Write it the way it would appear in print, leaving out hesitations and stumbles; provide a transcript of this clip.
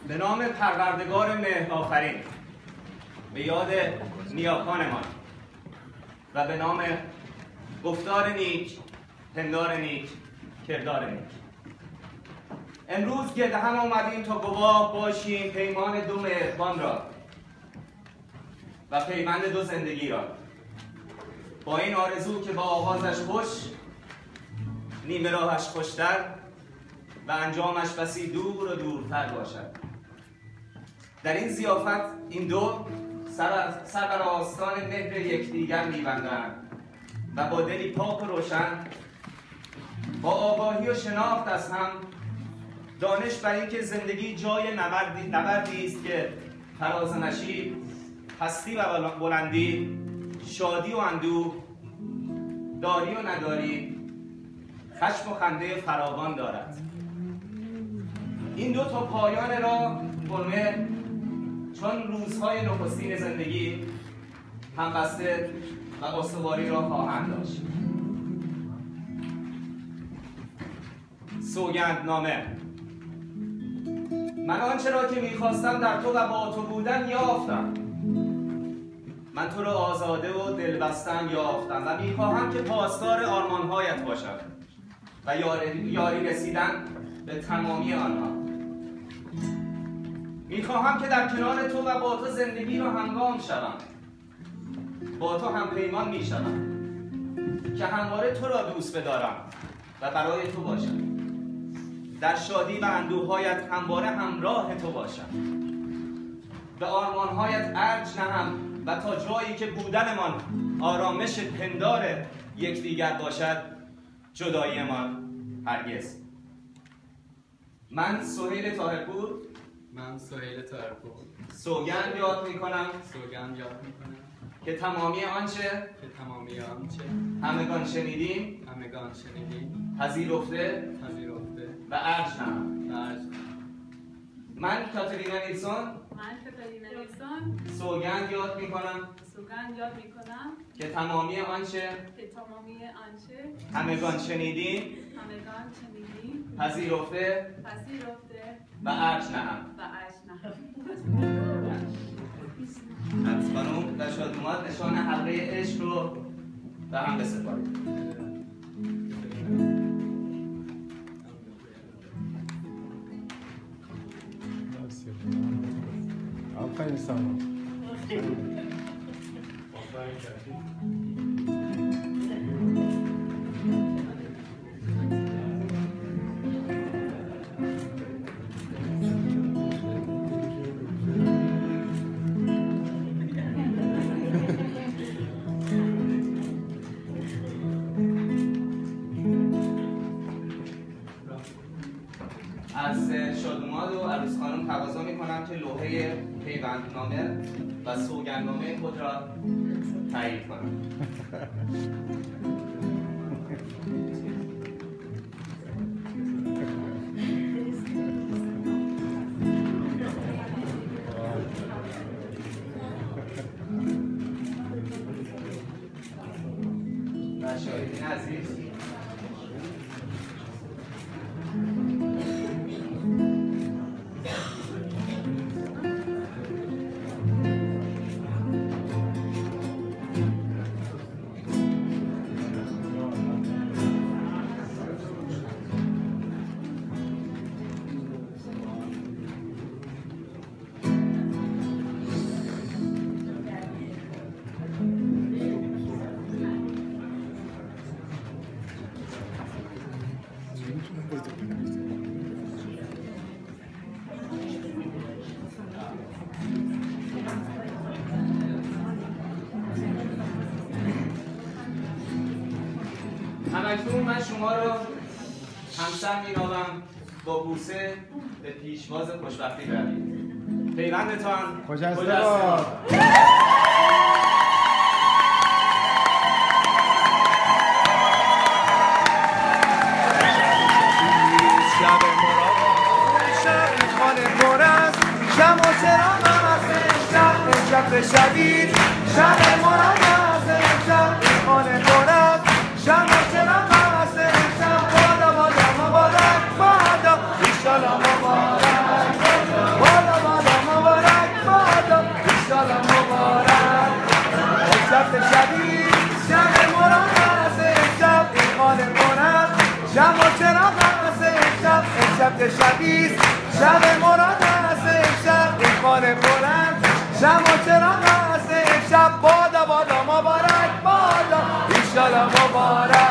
به نام پروردگار مهرآفرین، به یاد نیاکانمان و به نام گفتار نیک، پندار نیک، کردار نیک. امروز گرد هم آمدیم تا گواه باشیم پیمان دو مهربان را و پیوند دو زندگی را، با این آرزو که با آغازش خوش، نیمه راهش خوشتر و انجامش بسی دور و دورتر باشد. در این ضیافت این دو سر بر آستان مهر یکدیگر می‌بندند و با دلی پاک و روشن، با آگاهی و شناخت از هم، دانش بر این که زندگی جای نبردی است که فراز و نشیب، هستی و بلندی، شادی و اندوه، داری و نداری، خشم و خنده فراوان دارد. این دو تا پایان راه پرمهر چون روزهای نخستین زندگی همبسته و استواری را خواهند داشت. سوگندنامه. من آنچه را که میخواستم در تو و با تو بودن یافتم. من تو را آزاده و دلبستم یافتم و میخواهم که پاسدار آرمانهایت باشم و یاری رسیدن به تمامی آنها. میخواهم که در کنار تو و با تو زندگی را همگام شوم، با تو هم پیمان میشوم که همواره تو را دوست بدارم و برای تو باشم، در شادی و اندوهایت همواره همراه تو باشم، به آرمانهایت ارج نهم و تا جایی که بودنمان آرامش پندار یکدیگر باشد، جداییمان هرگز. من سهیل طاهرپور سوگند یاد میکنم که تمامی آنچه همگان شنیدیم پذیرفته و ارج نهم. من کاترینا نیلسون سوگند یاد میکنم که تمامی آنچه همگان شنیدیم پذیرفته و ارج نهم. از خانم و شادومات نشان حلقه عشق رو به هم بسپارید. آفرین سامان. از شادوماد و عروس خانم تقاضا میکنم که لوحه پیوندنامه و سوگندنامه خود را تایید کنم. و شاهدین عزیز، همکنون من شما رو همسر می‌نامم با بوسه به پیشواز خوشبختی بروید. پیوندتان خجسته باد. شب شبید شب مراد از شب خانه کنم شب چرا قواسه شب بادا بادا مبارک بادا ایشالا مبارک بادا امشب که شبیست شب مراد هست امشب این خانه بلند شما چرا هست امشب بادا بادا مبارک بادا ایشالا مبارک